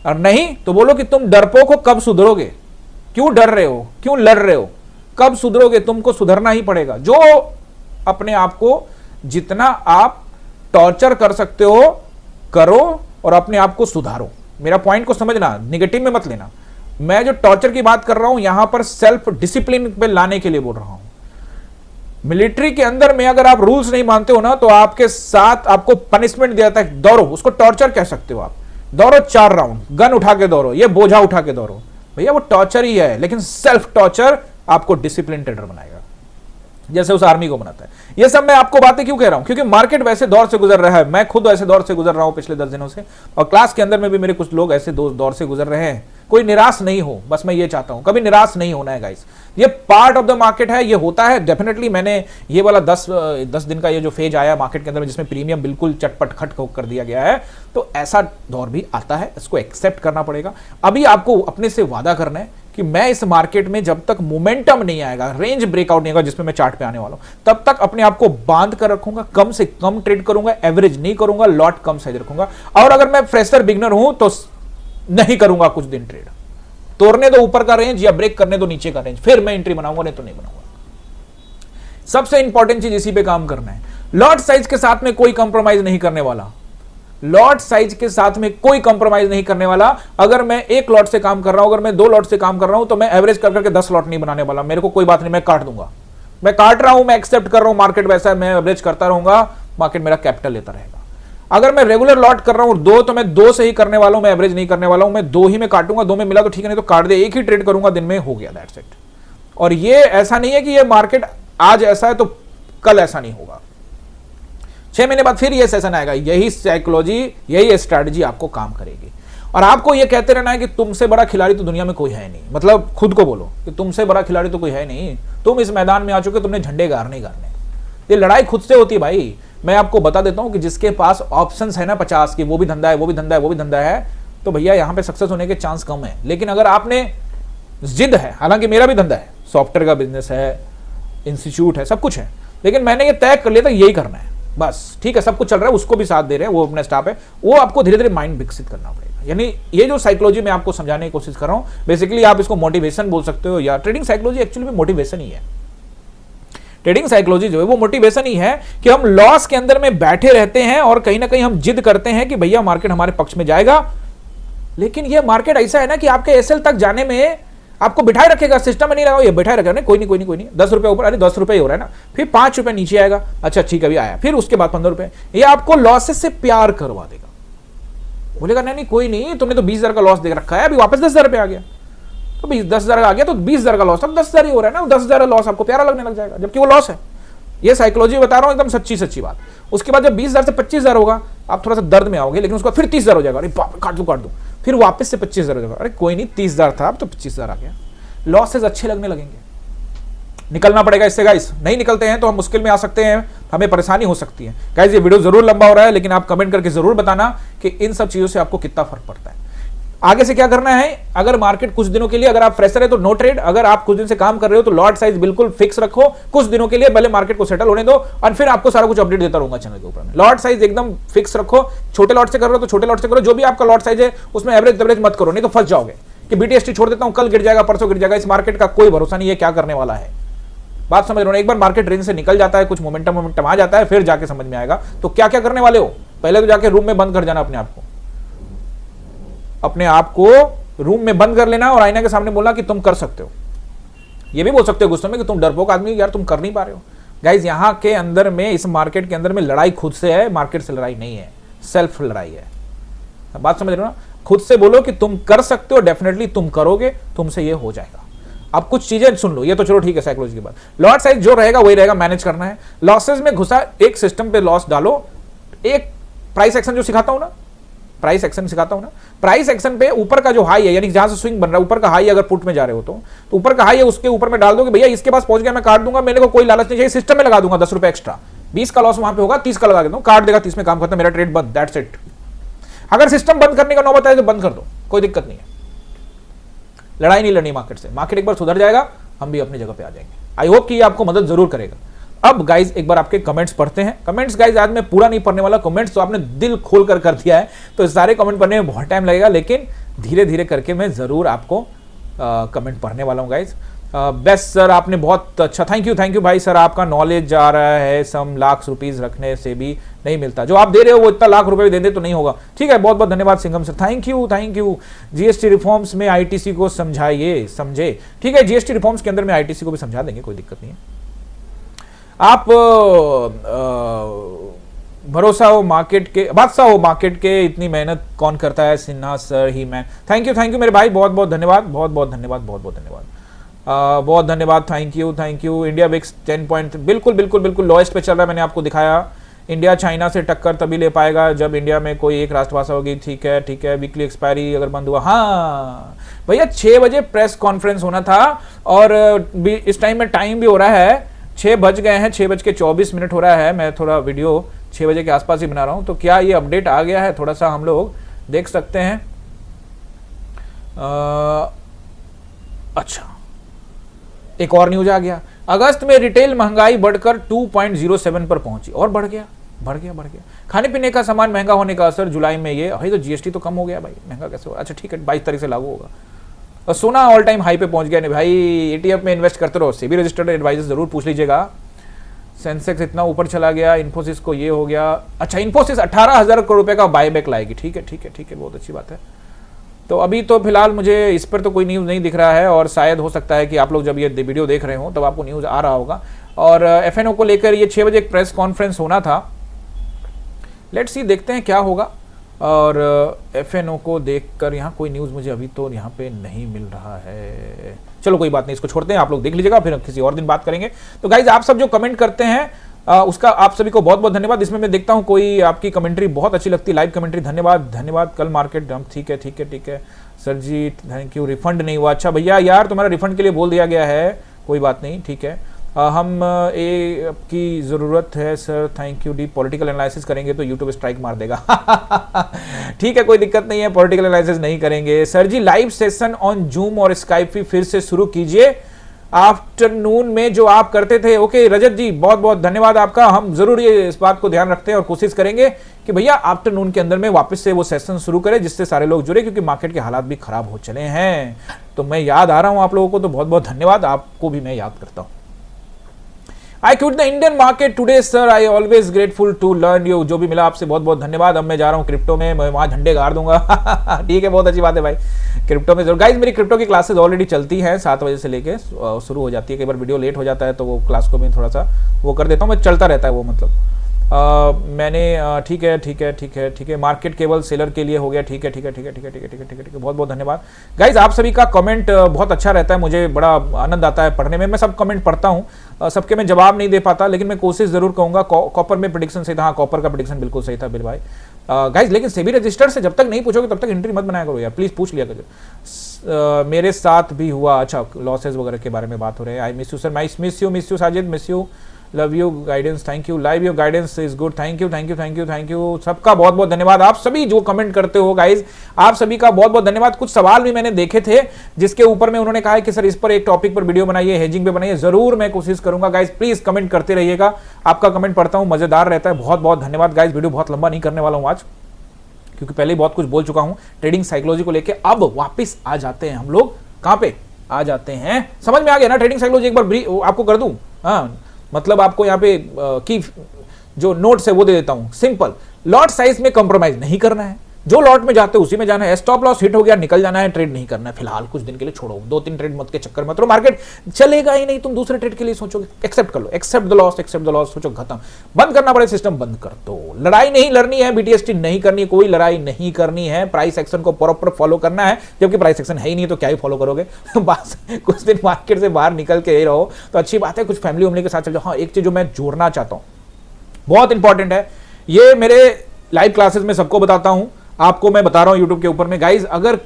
और नहीं तो बोलो कि तुम डरपोक हो, कब सुधरोगे, क्यों डर रहे हो, क्यों लड़ रहे हो, कब सुधरोगे, तुमको सुधरना ही पड़ेगा। जो अपने आप को जितना आप टॉर्चर कर सकते हो करो और अपने आप को सुधारो। मेरा पॉइंट को समझना, निगेटिव में मत लेना। मैं जो टॉर्चर की बात कर रहा हूं यहां पर सेल्फ डिसिप्लिन पे लाने के लिए बोल रहा हूं। मिलिट्री के अंदर में अगर आप रूल्स नहीं मानते हो ना, तो आपके साथ आपको पनिशमेंट दिया जाता है, दौड़ो, उसको टॉर्चर कह सकते हो आप। दौड़ो 4 राउंड, गन उठा के दौड़ो, ये बोझा उठा के दौड़ो, भैया वो टॉर्चर ही है, लेकिन सेल्फ टॉर्चर आपको डिसिप्लिन ट्रेडर बनाएगा, जैसे उस आर्मी को बनाता है। ये सब मैं आपको बातें क्यों कह रहा हूं, क्योंकि मार्केट वैसे दौर से गुजर रहा है, मैं खुद ऐसे दौर से गुजर रहा हूं पिछले 10 दिनों से, और क्लास के अंदर में भी मेरे कुछ लोग ऐसे दौर से गुजर रहे हैं। कोई निराश नहीं हो, बस मैं ये चाहता हूं, कभी निराश नहीं होना है गाइस। ये पार्ट ऑफ द मार्केट है, ये होता है डेफिनेटली। मैंने ये वाला 10 दिन का ये जो फेज आया मार्केट के अंदर में, जिसमें प्रीमियम बिल्कुल चटपट खट कर दिया गया है, तो ऐसा दौर भी आता है, इसको एक्सेप्ट करना पड़ेगा। अभी आपको अपने से वादा करना है कि मैं इस मार्केट में जब तक मोमेंटम नहीं आएगा, रेंज ब्रेकआउट नहीं होगा, जिसमें मैं चार्ट पे आने वाला हूं, तब तक अपने आप को बांध कर रखूंगा, कम से कम ट्रेड करूंगा, एवरेज नहीं करूंगा, लॉट कम साइज रखूंगा। और अगर मैं फ्रेशर बिगनर हूं तो नहीं करूंगा कुछ दिन ट्रेड, तोड़ने दो ऊपर का रेंज या ब्रेक करने दो नीचे का रेंज, फिर मैं एंट्री बनाऊंगा, नहीं तो नहीं बनाऊंगा। सबसे इंपॉर्टेंट चीज इसी पे काम करना है। लॉट साइज के साथ में कोई कंप्रोमाइज नहीं करने वाला, लॉट साइज के साथ में कोई कंप्रोमाइज नहीं करने वाला। अगर मैं 1 लॉट से काम कर रहा हूं, अगर मैं 2 लॉट से काम कर रहा हूं, तो मैं एवरेज कर करके 10 लॉट नहीं बनाने वाला। मेरे को कोई बात नहीं, मैं काट दूंगा, मैं काट रहा हूं, मैं एक्सेप्ट कर रहा हूं, मार्केट वैसा है, मैं एवरेज करता रहूंगा, मार्केट मेरा कैपिटल लेता रहेगा। अगर मैं रेगुलर लॉट कर रहा हूं 2, तो मैं 2 से ही करने वाला हूं, मैं एवरेज नहीं करने वाला हूं, मैं 2 ही में काटूंगा, 2 में मिला तो ठीक है, नहीं तो काट दे, एक ही ट्रेड करूंगा दिन में, हो गया, दैट्स इट। और ये ऐसा नहीं है कि ये मार्केट आज ऐसा है तो कल ऐसा नहीं होगा, 6 महीने बाद फिर ये सेशन आएगा। यही साइकोलॉजी, यही स्ट्रैटेजी आपको काम करेगी। और आपको ये कहते रहना है कि तुमसे बड़ा खिलाड़ी तो दुनिया में कोई है नहीं, मतलब खुद को बोलो कि तुमसे बड़ा खिलाड़ी तो कोई है नहीं, तुम इस मैदान में आ चुके, तुमने झंडे गाड़ने गाड़ने। ये लड़ाई खुद से होती है भाई। मैं आपको बता देता हूं कि जिसके पास ऑप्शंस है ना 50 की, वो भी धंधा है, वो भी धंधा है, वो भी धंधा है, तो भैया यहां पे सक्सेस होने के चांस कम है। लेकिन अगर आपने जिद है, हालांकि मेरा भी धंधा है, सॉफ्टवेयर का बिजनेस है, इंस्टीट्यूट है, सब कुछ है, लेकिन मैंने ये तय कर लिया था यही करना है बस, ठीक है। सब कुछ चल रहा है, उसको भी साथ दे रहे हैं, वो अपना स्टाफ है, वो आपको धीरे धीरे माइंड विकसित करना पड़ेगा। यानी ये जो साइकोलॉजी मैं आपको समझाने की कोशिश कर रहा हूं, बेसिकली आप इसको मोटिवेशन बोल सकते हो, या ट्रेडिंग साइकोलॉजी एक्चुअली में मोटिवेशन ही है। ट्रेडिंग साइकोलॉजी जो है वो मोटिवेशन ही है कि हम लॉस के अंदर में बैठे रहते हैं और कहीं ना कहीं हम जिद करते हैं कि भैया मार्केट हमारे पक्ष में जाएगा। लेकिन ये मार्केट ऐसा है ना कि आपके एसएल तक जाने में आपको बिठाए रखेगा, सिस्टम में नहीं लगा, ये बिठाए रखेगा, नहीं कोई नहीं कोई नहीं कोई नहीं, 10 रुपए ऊपर, अरे 10 रुपए ही हो रहा है ना, फिर 5 रुपए नीचे आएगा, अच्छा ठीक है अभी आया, फिर उसके बाद 15 रुपए, ये आपको लॉसेस से प्यार करवा देगा। बोलेगा नहीं नहीं कोई नहीं, तुमने तो 20,000 का लॉस देख रखा है, अभी वापस 10,000 रुपए आ गया, तो 10,000 आ गया तो 20,000 का लॉस, अब 10,000 ही हो रहा है ना, 10,000 लॉस आपको प्यारा लगने लग जाएगा, जबकि वो लॉस है। ये साइकोलॉजी बता रहा हूं, एकदम सच्ची सच्ची बात। उसके बाद जब 20,000 से 25,000 होगा आप थोड़ा सा दर्द में आओगे, लेकिन उसके बाद फिर 30,000 हो जाएगा, अरे काट दूं, फिर वापस से 25,000 हो जाएगा, अरे कोई नहीं 30,000 था अब तो 25,000 आ गया। लॉसेज अच्छे लगने लगेंगे, निकलना पड़ेगा इससे गाइस। नहीं निकलते हैं तो हम मुश्किल में आ सकते हैं, हमें परेशानी हो सकती है गाइस। ये वीडियो जरूर लंबा हो रहा है, लेकिन आप कमेंट करके जरूर बताना कि इन सब चीजों से आपको कितना फर्क पड़ता है। आगे से क्या करना है, अगर मार्केट कुछ दिनों के लिए, अगर आप फ्रेशर है तो नो ट्रेड, अगर आप कुछ दिन से काम कर रहे हो तो लॉट साइज बिल्कुल फिक्स रखो कुछ दिनों के लिए, पहले मार्केट को सेटल होने दो और फिर आपको सारा कुछ अपडेट देता रहूंगा चैनल के ऊपर में। लॉट साइज एकदम फिक्स रखो, छोटे लॉट से कर रहे हो तो छोटे लॉट से करो, जो भी आपका लॉट साइज है उसमें एवरेज मत करो, नहीं तो फंस जाओगे कि बीटीएसटी छोड़ देता हूं, कल गिर जाएगा, परसों गिर जाएगा। इस मार्केट का कोई भरोसा नहीं है क्या करने वाला है, बात समझ रहे हो ना। एक बार मार्केट रेंज से निकल जाता है, कुछ मोमेंटम आ जाता है, फिर जाके समझ में आएगा तो क्या क्या करने वाले हो। पहले तो जाके रूम में बंद कर जाना अपने आप को रूम में बंद कर लेना और आईना के सामने बोलना कि तुम कर सकते हो। ये भी बोल सकते हो गुस्से में कि तुम डरपोक आदमी, यार तुम कर नहीं पा रहे हो। गाइज यहाँ के अंदर में, इस मार्केट के अंदर में लड़ाई खुद से है, मार्केट से लड़ाई नहीं है, सेल्फ लड़ाई है। बात समझ रहे हो ना, खुद से बोलो कि तुम कर सकते हो, डेफिनेटली तुम करोगे, तुमसे ये हो जाएगा। अब कुछ चीजें सुन लो, ये तो चलो ठीक है साइकोलॉजी की बात। लॉट साइज जो रहेगा वही रहेगा, मैनेज करना है। लॉसेज में घुसा एक सिस्टम पे लॉस डालो, एक प्राइस एक्शन जो सिखाता हूं ना, प्राइस एक्शन पे ऊपर का जो हाई है, यानी जहां से स्विंग बन रहा है, ऊपर का हाई अगर पुट में जा रहे हो तो ऊपर का हाई है, उसके ऊपर में डाल दो कि भैया इसके पास पहुंच गया, मैं काट दूंगा, मेरे को कोई लालच नहीं चाहिए, सिस्टम में लगा दूंगा 10 रुपए एक्स्ट्रा, 20 का लॉस वहां पे होगा, 30 का लगा देता हूं, काट देगा, 30 में काम खत्म, मेरा ट्रेड बंद, दैट्स इट। अगर सिस्टम बंद करने का नौबत आए तो बंद कर दो, कोई दिक्कत नहीं है। लड़ाई नहीं लड़नी मार्केट से, मार्केट एक बार सुधर जाएगा, हम भी अपनी जगह पे आ जाएंगे। आई होप कि ये आपको मदद जरूर करेगा। अब गाइज एक बार आपके कमेंट्स पढ़ते हैं। कमेंट्स गाइज आज मैं पूरा नहीं पढ़ने वाला, कमेंट्स तो आपने दिल खोल कर दिया है, तो सारे कमेंट पढ़ने में बहुत टाइम लगेगा, लेकिन धीरे धीरे करके मैं जरूर आपको कमेंट पढ़ने वाला हूँ गाइज। बेस्ट सर, आपने बहुत अच्छा, थैंक यू भाई सर, आपका नॉलेज जा रहा है, सम लाख रुपीज रखने से भी नहीं मिलता, जो आप दे रहे हो वो इतना लाख रुपए भी दे दे तो नहीं होगा। ठीक है, बहुत बहुत धन्यवाद Singham sir, thank you. GST reforms में आईटीसी को समझाइए, समझे। ठीक है, जीएसटी रिफॉर्म्स के अंदर में आईटीसी को भी समझा देंगे, कोई दिक्कत नहीं है। आप भरोसा हो मार्केट के, बादशाह हो मार्केट के, इतनी मेहनत कौन करता है, सिन्हा सर ही मैं। थैंक यू मेरे भाई, बहुत बहुत धन्यवाद, बहुत धन्यवाद, बहुत धन्यवाद, thank you. India VIX 10 point, बिल्कुल लोएस्ट पे चल रहा है, मैंने आपको दिखाया। इंडिया चाइना से टक्कर तभी ले पाएगा जब इंडिया में कोई एक राष्ट्रभाषा होगी। ठीक है, वीकली एक्सपायरी अगर बंद हुआ, हाँ भैया 6 बजे प्रेस कॉन्फ्रेंस होना था और इस टाइम में टाइम भी हो रहा है 6 बज गए हैं, 6:24 हो रहा है। मैं थोड़ा वीडियो 6 बजे के आसपास ही बना रहा हूं, तो क्या ये अपडेट आ गया है, थोड़ा सा हम लोग देख सकते हैं। अच्छा, एक और न्यूज आ गया, अगस्त में रिटेल महंगाई बढ़कर 2.07 पर पहुंची और बढ़ गया। खाने पीने का सामान महंगा होने का असर जुलाई में, ये भाई तो जीएसटी तो कम हो गया भाई, महंगा कैसे हो। अच्छा ठीक है, 22 तारीख से लागू होगा। और सोना ऑल टाइम हाई पे पहुंच गया। नहीं भाई, एटीएफ में इन्वेस्ट करते रहो, सेबी रजिस्टर्ड एडवाइजर जरूर पूछ लीजिएगा। सेंसेक्स इतना ऊपर चला गया, इन्फोसिस को ये हो गया। अच्छा, इन्फोसिस 18,000 करोड़ रुपए का बायबैक लाएगी। ठीक है, बहुत अच्छी बात है। तो अभी तो फिलहाल मुझे इस पर तो कोई न्यूज़ नहीं दिख रहा है, और शायद हो सकता है कि आप लोग जब ये वीडियो देख रहे हो तब आपको न्यूज़ आ रहा होगा। और एफएनओ को लेकर ये 6 बजे एक प्रेस कॉन्फ्रेंस होना था, लेट्स सी, देखते हैं क्या होगा। और एफएनओ को देखकर यहाँ कोई न्यूज़ मुझे अभी तो यहाँ पे नहीं मिल रहा है। चलो कोई बात नहीं, इसको छोड़ते हैं, आप लोग देख लीजिएगा, फिर किसी और दिन बात करेंगे। तो गाइज आप सब जो कमेंट करते हैं उसका आप सभी को बहुत बहुत धन्यवाद। इसमें मैं देखता हूँ कोई आपकी कमेंट्री बहुत अच्छी लगती है, लाइव कमेंट्री, धन्यवाद। कल मार्केट डंप, ठीक है sir ji, thank you. Refund नहीं हुआ, अच्छा भैया यार तुम्हारा रिफंड के लिए बोल दिया गया है, कोई बात नहीं, ठीक है। हम की ज़रूरत है sir, thank you. Deep political analysis करेंगे तो यूट्यूब स्ट्राइक मार देगा। ठीक है, कोई दिक्कत नहीं है, पॉलिटिकल एनालिसिस नहीं करेंगे। Sir ji live session on Zoom और स्काइप भी फिर से शुरू कीजिए, आफ्टरनून में जो आप करते थे। ओके रजत जी, बहुत बहुत धन्यवाद आपका। हम जरूर ये इस बात को ध्यान रखते हैं और कोशिश करेंगे कि भैया आफ्टरनून के अंदर में वापस से वो सेशन शुरू करें, जिससे सारे लोग जुड़े, क्योंकि मार्केट के हालात भी खराब हो चले हैं। तो मैं याद आ रहा हूं आप लोगों को, तो बहुत बहुत धन्यवाद, आपको भी मैं याद करता हूं। I quit the Indian market today sir, I always grateful to learn you. जो भी मिला आपसे बहुत बहुत धन्यवाद। अब मैं जा रहा हूँ क्रिप्टो में, मैं वहाँ झंडे गाड़ दूंगा। ठीक है, बहुत अच्छी बात है भाई, क्रिप्टो में जरूर। गाइज मेरी क्रिप्टो की क्लासेस ऑलरेडी चलती हैं, 7 बजे से लेके शुरू हो जाती है। कई बार वीडियो लेट हो जाता है तो वो क्लास को मैं थोड़ा सा वो कर देता हूँ, मैं चलता रहता है वो, मतलब मैंने ठीक है ठीक है ठीक है ठीक है, मार्केट केवल सेलर के लिए हो गया, ठीक है ठीक है ठीक है ठीक है ठीक है ठीक है ठीक है ठीक है, बहुत बहुत धन्यवाद गाइज। आप सभी का कमेंट बहुत अच्छा रहता है, मुझे बड़ा आनंद आता है पढ़ने में। मैं सब कमेंट पढ़ता हूँ, सबके मैं जवाब नहीं दे पाता, लेकिन मैं कोशिश जरूर कहूँगा। कॉपर में प्रेडिक्शन सही था, हाँ कॉपर का प्रेडिक्शन बिल्कुल सही था बिल भाई। गाइज लेकिन सेबी रजिस्टर से जब तक नहीं पूछोगे तब तक एंट्री मत बनाया करो यार, प्लीज पूछ लिया करो। मेरे साथ भी हुआ, अच्छा लॉसेज वगैरह के बारे में बात हो रही है। I miss you sir, miss you Sajid, miss you, love you guidance, thank you, live your guidance is good, thank you thank you thank you thank you, सबका बहुत बहुत धन्यवाद। आप सभी जो कमेंट करते हो गाइज, आप सभी का बहुत बहुत धन्यवाद। कुछ सवाल भी मैंने देखे थे जिसके ऊपर में उन्होंने कहा है कि सर इस पर एक टॉपिक पर वीडियो बनाइए, हेजिंग पे बनाइए, जरूर मैं कोशिश करूंगा गाइज। प्लीज कमेंट करते रहिएगा, आपका कमेंट पढ़ता हूं, मजेदार रहता है। बहुत बहुत धन्यवाद गाइज। वीडियो बहुत लंबा नहीं करने वाला हूं आज, क्योंकि पहले ही बहुत कुछ बोल चुका हूं ट्रेडिंग साइकोलॉजी को लेके। अब वापस आ जाते हैं हम लोग, कहां पे आ जाते हैं, समझ में आ गया ना ट्रेडिंग साइकोलॉजी? एक बार आपको कर दूं, हाँ मतलब आपको यहाँ पे की जो नोट्स है वो दे देता हूं। सिंपल, लॉट साइज में कंप्रोमाइज नहीं करना है, जो लॉट में जाते हो उसी में जाना है। स्टॉप लॉस हिट हो गया निकल जाना है, ट्रेड नहीं करना है फिलहाल कुछ दिन के लिए, छोड़ो। 2-3 ट्रेड मत के चक्कर में, तो मार्केट चलेगा ही नहीं, तुम दूसरे ट्रेड के लिए सोचोगे। एक्सेप्ट कर लो, accept the loss, accept the loss, सोचो खत्म। बंद करना पड़े सिस्टम, बंद कर दो। लड़ाई नहीं लड़नी है, बीटीएसटी नहीं करनी, कोई लड़ाई नहीं करनी है। प्राइस एक्शन को प्रॉपर फॉलो करना है, जबकि प्राइस एक्शन है ही नहीं तो क्या ही फॉलो करोगे। बस कुछ दिन मार्केट से बाहर निकल के ही रहो तो अच्छी बात है, कुछ फैमिली वैमिली के साथ चल जाओ। हाँ एक चीज जो मैं जोड़ना चाहता हूं, बहुत इंपॉर्टेंट है, ये मेरे लाइव क्लासेस में सबको बताता हूं, आपको मैं बता रहा हूं यूट्यूब के ऊपर में। गाइज अगर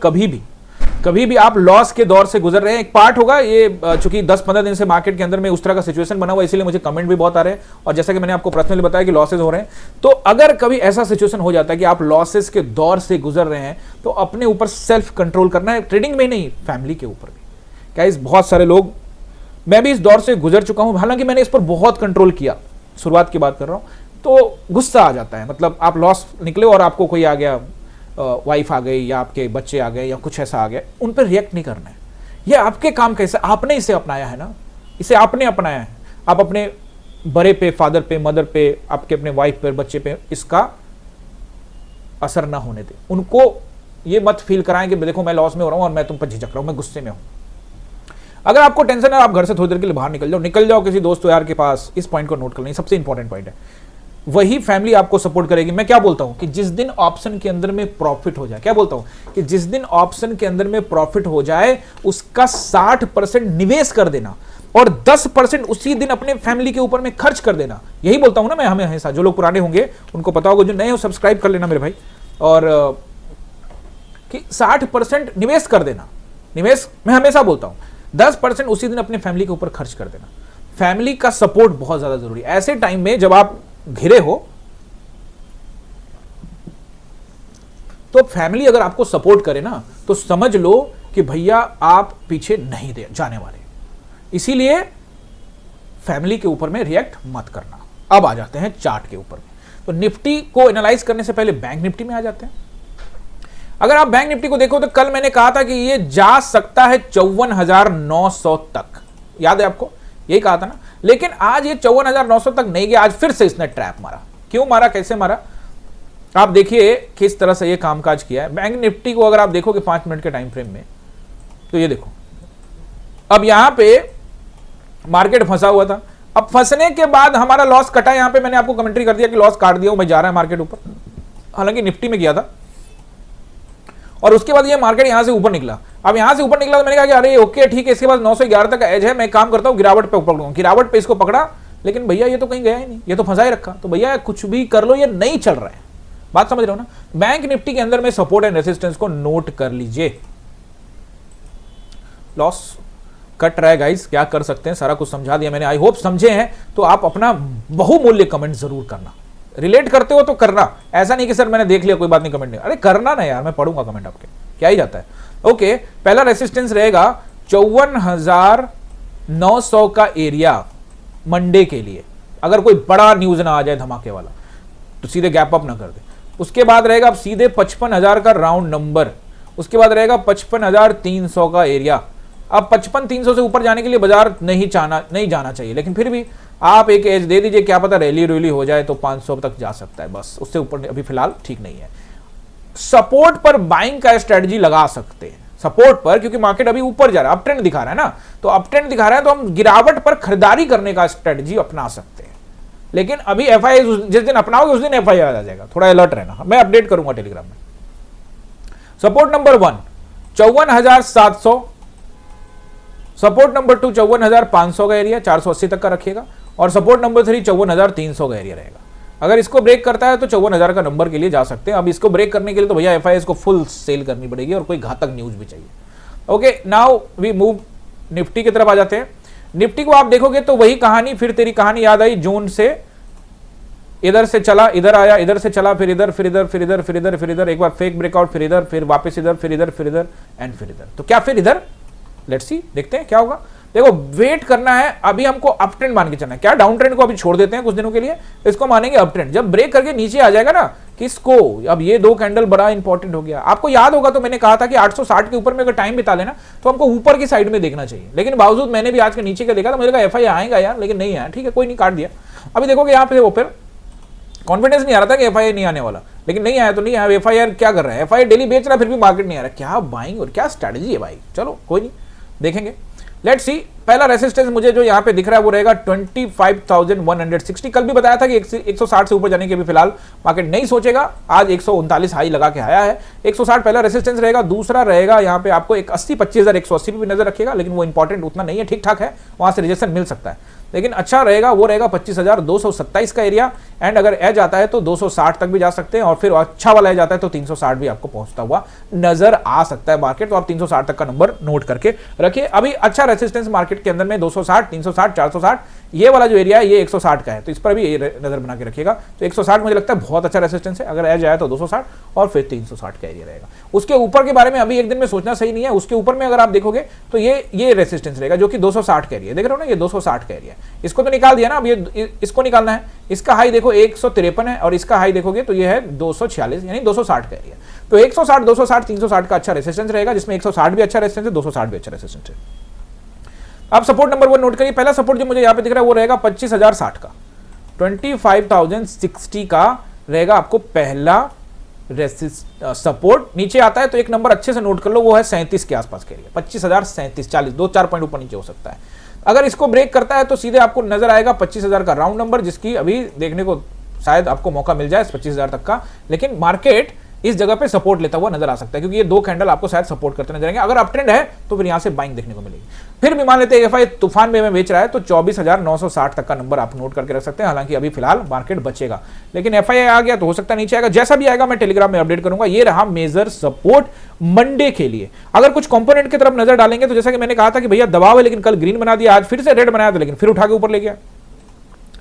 कभी भी आप लॉस के दौर से गुजर रहे हैं, एक पार्ट होगा ये, चूंकि 10-15 दिन से मार्केट के अंदर में उस तरह का सिचुएशन बना हुआ, इसीलिए मुझे कमेंट भी बहुत आ रहे हैं, और जैसा कि मैंने आपको पर्सनली बताया कि लॉसेस हो रहे हैं, तो अगर कभी ऐसा सिचुएशन हो जाता है कि आप लॉसेस के दौर से गुजर रहे हैं, तो अपने ऊपर सेल्फ कंट्रोल करना है, ट्रेडिंग में नहीं, फैमिली के ऊपर भी। गाइज बहुत सारे लोग, मैं भी इस दौर से गुजर चुका हूं, हालांकि मैंने इस पर बहुत कंट्रोल किया, शुरुआत की बात कर रहा हूं, तो गुस्सा आ जाता है। मतलब आप लॉस निकले और आपको कोई आ गया, वाइफ आ गई या आपके बच्चे आ गए या कुछ ऐसा आ गया, उन पर रिएक्ट नहीं करना है। ये आपके काम कैसे, आपने इसे अपनाया है ना, इसे आपने अपनाया है। आप अपने बड़े पे, फादर पे, मदर पे, आपके अपने वाइफ पे, बच्चे पे इसका असर ना होने दें। उनको ये मत फील कराएं कि देखो मैं लॉस में हो रहा हूं और मैं तुम पर झिझक रहा हूं, मैं गुस्से में हूं। अगर आपको टेंशन है, आप घर से थोड़ी देर के लिए बाहर निकल जाओ किसी दोस्त यार के पास। इस पॉइंट को नोट कर लें, सबसे इंपॉर्टेंट पॉइंट है। वही फैमिली आपको सपोर्ट करेगी। मैं क्या बोलता हूं कि जिस दिन ऑप्शन के अंदर में प्रॉफिट हो जाए, क्या बोलता हूं कि जिस दिन ऑप्शन के अंदर में प्रॉफिट हो जाए, उसका 60% निवेश कर देना और 10% उसी दिन अपने फैमिली के ऊपर में खर्च कर देना। यही बोलता हूं ना मैं हमेशा। जो लोग पुराने होंगे उनको पता होगा, जो नए हो सब्सक्राइब कर लेना मेरे भाई। और कि 60% निवेश कर देना, निवेश मैं हमेशा बोलता हूं, 10% उसी दिन अपने फैमिली के ऊपर खर्च कर देना। फैमिली का सपोर्ट बहुत ज्यादा जरूरी है ऐसे टाइम में जब आप घिरे हो। तो फैमिली अगर आपको सपोर्ट करे ना, तो समझ लो कि भैया आप पीछे नहीं दे जाने वाले। इसीलिए फैमिली के ऊपर में रिएक्ट मत करना। अब आ जाते हैं चार्ट के ऊपर में। तो निफ्टी को एनालाइज करने से पहले बैंक निफ्टी में आ जाते हैं। अगर आप बैंक निफ्टी को देखो तो कल मैंने कहा था कि ये जा सकता है 54,900 तक, याद है आपको? यही कहा था ना। लेकिन आज ये 54,900 तक नहीं गया, आज फिर से इसने ट्रैप मारा। क्यों मारा, कैसे मारा, आप देखिए किस तरह से ये कामकाज किया है। बैंक निफ्टी को अगर आप देखोगे 5 मिनट के टाइम फ्रेम में, तो ये देखो, अब यहां पे मार्केट फंसा हुआ था। अब फंसने के बाद हमारा लॉस कटा। यहां पे मैंने आपको कमेंट्री कर दिया कि लॉस काट दिया, मैं जा रहा है मार्केट ऊपर, हालांकि निफ्टी में किया था। और उसके बाद ये मार्केट यहां से ऊपर निकला। अब यहां से ऊपर निकला तो मैंने कहा कि अरे ओके ठीक है, इसके बाद 911 तक एज है, मैं काम करता हूं गिरावट पे पकड़ूंगा। गिरावट पे इसको पकड़ा, लेकिन भैया ये तो कहीं गया ही नहीं, ये तो फंसा ही रखा। तो भैया कुछ भी कर लो, ये नहीं चल रहा है। बात समझ रहे हो ना? बैंक निफ्टी के अंदर में सपोर्ट एंड रेजिस्टेंस को नोट कर लीजिए। लॉस कट रहा है गाइस, क्या कर सकते हैं, सारा कुछ समझा दिया मैंने। आई होप समझे हैं। तो आप अपना बहुमूल्य कमेंट जरूर करना। रिलेट करते हो तो करना, ऐसा नहीं कि सर मैंने देख लिया कोई बात नहीं कमेंट नहीं, अरे करना ना यार, मैं पढ़ूंगा कमेंट आपके, क्या ही जाता है। ओके, पहला रेसिस्टेंस रहेगा 54,900 का एरिया मंडे के लिए। अगर कोई बड़ा न्यूज ना आ जाए धमाके वाला, तो सीधे गैप अप ना कर दे। उसके बाद रहेगा सीधे 55,000 का राउंड नंबर। उसके बाद रहेगा 55,300 का एरिया। अब 55,300 से ऊपर जाने के लिए बाजार नहीं जाना चाहिए, लेकिन फिर भी आप एक एज दे दीजिए, क्या पता रैली रोली हो जाए तो 500 तक जा सकता है, बस उससे ऊपर अभी फिलहाल ठीक नहीं है। सपोर्ट पर बाइंग का स्ट्रेटजी लगा सकते हैं, सपोर्ट पर, क्योंकि मार्केट अभी ऊपर जा रहा है, अप ट्रेंड दिखा रहा है ना, तो अप ट्रेंड दिखा रहा है तो हम गिरावट पर खरीदारी करने का स्ट्रेटजी अपना सकते हैं। लेकिन अभी एफआई जिस दिन अपनाओगे उस दिन एफआई आ जाएगा, थोड़ा अलर्ट रहना, मैं अपडेट करूंगा टेलीग्राम में। सपोर्ट नंबर 1 54,700, सपोर्ट नंबर 2 54,500 का एरिया 480 तक का रखिएगा, और सपोर्ट नंबर 3 54,300 का एरिया रहेगा। अगर इसको ब्रेक करता है तो 54,000 का नंबर के लिए जा सकते हैं। अब इसको ब्रेक करने के लिए तो भैया एफआईएस को फुल सेल करनी पड़ेगी और कोई घातक न्यूज भी चाहिए। Okay, now we move Nifty की तरफ आ जाते हैं। निफ्टी को आप देखोगे तो वही कहानी, फिर तेरी कहानी याद आई, जून से इधर से चला, इधर आया, इधर से चला, फिर इधर, फिर इधर, फिर इधर, फिर इधर, फिर इधर, एक बार फेक ब्रेकआउट, फिर इधर, फिर वापस इधर, फिर इधर, फिर इधर एंड फिर इधर। तो क्या फिर इधर? लेट्स सी, देखते हैं क्या होगा। देखो वेट करना है, अभी हमको अप ट्रेंड मान के चलना है। क्या डाउन ट्रेंड को अभी छोड़ देते हैं कुछ दिनों के लिए, इसको मानेंगे अप ट्रेंड। जब ब्रेक करके नीचे आ जाएगा ना, किसको, अब ये दो कैंडल बड़ा इंपॉर्टेंट हो गया। आपको याद होगा तो मैंने कहा था कि 860 के ऊपर में अगर टाइम बिता लेना तो हमको ऊपर की साइड में देखना चाहिए, लेकिन बावजूद मैंने भी आज के नीचे का देखा तो मुझे कहा एफआई आएगा यार, लेकिन नहीं आया। ठीक है, कोई नहीं, काट दिया। अभी देखोगे यहाँ पे ऊपर कॉन्फिडेंस नहीं आ रहा था कि एफआई नहीं आने वाला, लेकिन नहीं आया तो नहीं आया। एफआईआर क्या कर रहा है, एफआई डेली बेच रहा है फिर भी मार्केट नहीं आ रहा। क्या बाइंग और क्या स्ट्रेटजी है भाई, चलो कोई नहीं, देखेंगे। लेट्स सी, पहला रेसिस्टेंस मुझे जो यहाँ पे दिख रहा है वो रहेगा 25,160। कल भी बताया था कि 160 से ऊपर जाने के भी फिलहाल मार्केट नहीं सोचेगा। आज 139 हाई लगा के आया है। 160 पहला रेसिस्टेंस रहेगा। दूसरा रहेगा यहाँ पे आपको एक 25,180 पे भी नजर रखिएगा, लेकिन वो इंपॉर्टेंट उतना नहीं है, ठीक ठाक है, वहां से रिजेक्शन मिल सकता है। लेकिन अच्छा रहेगा वो रहेगा 25,227 का एरिया, एंड अगर एज आता है तो 260 तक भी जा सकते हैं, और फिर अच्छा वाला एज आता है तो 360 भी आपको पहुंचता हुआ नजर आ सकता है मार्केट। तो आप 360 तक का नंबर नोट करके रखिए। अभी अच्छा रेसिस्टेंस मार्केट के अंदर में 260, 360, 460, ये वाला जो एरिया है ये 160 का है, तो इस पर भी नजर बना के रखिएगा। तो 160 मुझे लगता है बहुत अच्छा रेसिस्टेंस है। अगर एज आया तो 260 और फिर 360 का एरिया रहेगा। उसके ऊपर के बारे में अभी एक दिन में सोचना सही नहीं है। उसके ऊपर में अगर आप देखोगे तो ये रेसिस्टेंस रहेगा जो कि 260 का एरिया, देख रहे हो ना, ये 260 का एरिया। इसको तो निकाल दिया ना, अब ये इसको निकालना है। इसका हाई देखो 153 है और इसका हाई देखोगे तो ये है 246, यानी 260 का एरिया। तो 160, 260, 360 का अच्छा रेसिस्टेंस रहेगा, जिसमें 160 भी अच्छा रेसिस्टेंस है, 260 भी अच्छा रेसिस्टेंस है। अब सपोर्ट नंबर 1 नोट करिए। पहला सपोर्ट जो मुझे यहां पे दिख रहा है वो रहेगा 25,060 का, 25,060 का रहेगा आपको पहला सपोर्ट। नीचे आता है तो एक नंबर अच्छे से नोट कर लो, वो है 37 के आसपास के एरिया, 25,037, 40, 2-4 पॉइंट ऊपर नीचे हो सकता है। अगर इसको ब्रेक करता है तो सीधे आपको नजर आएगा 25,000 का राउंड नंबर, जिसकी अभी देखने को शायद आपको मौका मिल जाए 25,000 तक का, लेकिन मार्केट इस जगह पे सपोर्ट लेता हुआ नजर आ सकता है, क्योंकि ये दो कैंडल आपको शायद सपोर्ट करते नजर आएंगे। अगर अप ट्रेंड है तो फिर यहां से बाइंग देखने को मिलेगी। फिर भी मान लेते हैं एफआई तूफान में बेच रहा है तो 24,960 तक का नंबर आप नोट करके रख सकते हैं। हालांकि अभी फिलहाल मार्केट बचेगा, लेकिन एफआई आ गया तो हो सकता है नीचे आएगा। जैसा भी आएगा मैं टेलीग्राम में अपडेट करूंगा। ये रहा मेजर सपोर्ट मंडे के लिए। अगर कुछ कंपोनेंट की तरफ नजर डालेंगे तो जैसा कि मैंने कहा था कि भैया दबाव है, लेकिन कल ग्रीन बना दिया, आज फिर से रेड बनाया था, लेकिन फिर उठा के ऊपर ले गया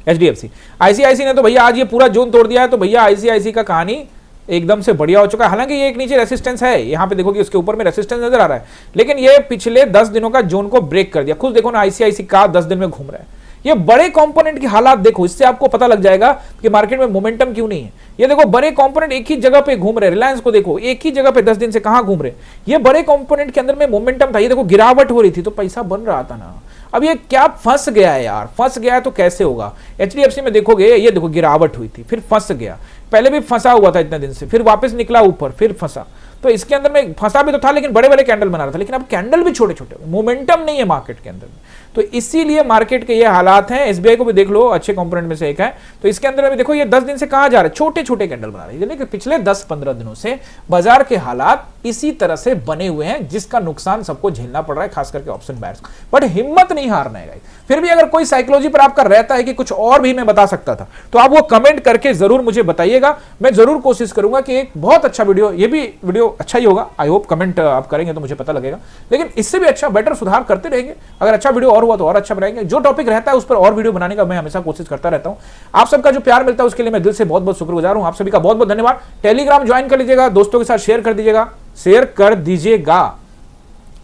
एचडीएफसी। आईसीआईसी ने तो भैया आज ये पूरा जोन तोड़ दिया है, तो भैया आईसीआईसी का कहानी एकदम से बढ़िया हो चुका है। हालांकि ये एक नीचे रेसिस्टेंस है, यहां पे देखोगे उसके ऊपर में रेसिस्टेंस नजर आ रहा है, लेकिन ये पिछले 10 दिनों का जोन को ब्रेक कर दिया। खुद देखो ना आईसीआईसी का 10 दिन में घूम रहा है। ये बड़े कंपोनेंट की हालात देखो, इससे आपको पता लग जाएगा कि मार्केट में मोमेंटम क्यों नहीं है। ये देखो बड़े कंपोनेंट एक ही जगह पे घूम रहे। रिलायंस को देखो एक ही जगह पे 10 दिन से कहां घूम रहे। ये बड़े कंपोनेंट के अंदर में मोमेंटम था। ये देखो गिरावट हो रही थी तो पैसा बन रहा था ना। अब ये क्या फंस गया है यार, फंस गया है तो कैसे होगा। एचडीएफसी में देखोगे ये देखो गिरावट हुई थी, फिर फंस गया। पहले भी फंसा हुआ था इतने दिन से, फिर वापस निकला ऊपर, फिर फंसा। तो इसके अंदर में फंसा भी तो था, लेकिन बड़े बड़े कैंडल बना रहा था, लेकिन अब कैंडल भी छोटे छोटे, मोमेंटम नहीं है मार्केट के अंदर में। तो इसीलिए मार्केट के ये हालात हैं। एसबीआई को भी देख लो, अच्छे कंपोनेंट में से एक है। तो इसके अंदर भी देखो ये 10 दिन से कहां जा रहा है, छोटे छोटे कैंडल बना रहे हैं। यानी कि पिछले 10-15 दिनों से बाजार के हालात इसी तरह से बने हुए हैं, जिसका नुकसान सबको झेलना पड़ रहा है, खास करके ऑप्शन बायर्स। बट हिम्मत नहीं हारना है। फिर भी अगर कोई साइकोलॉजी पर आपका रहता है कि कुछ और भी मैं बता सकता था, तो आप वो कमेंट करके जरूर मुझे बताइएगा। मैं जरूर कोशिश करूंगा कि एक बहुत अच्छा वीडियो, ये भी वीडियो अच्छा ही होगा, आई होप। कमेंट आप करेंगे तो मुझे पता लगेगा, लेकिन इससे भी अच्छा बेटर सुधार करते रहेंगे। अगर अच्छा वीडियो और हुआ तो और अच्छा बनाएंगे। जो टॉपिक रहता है उस पर और वीडियो बनाने का मैं हमेशा कोशिश करता रहता हूं। आप सबका जो प्यार मिलता है उसके लिए मैं दिल से बहुत बहुत शुक्रगुजार हूं। आप सभी का बहुत बहुत धन्यवाद। टेलीग्राम ज्वाइन कर लीजिएगा, दोस्तों के साथ शेयर कर दीजिएगा,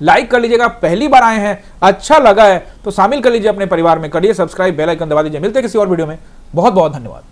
लाइक कर लीजिएगा। पहली बार आए हैं, अच्छा लगा है तो शामिल कर लीजिए अपने परिवार में, करिए सब्सक्राइब, बेल आइकन दबा दीजिए। मिलते हैं किसी और वीडियो में। बहुत बहुत धन्यवाद।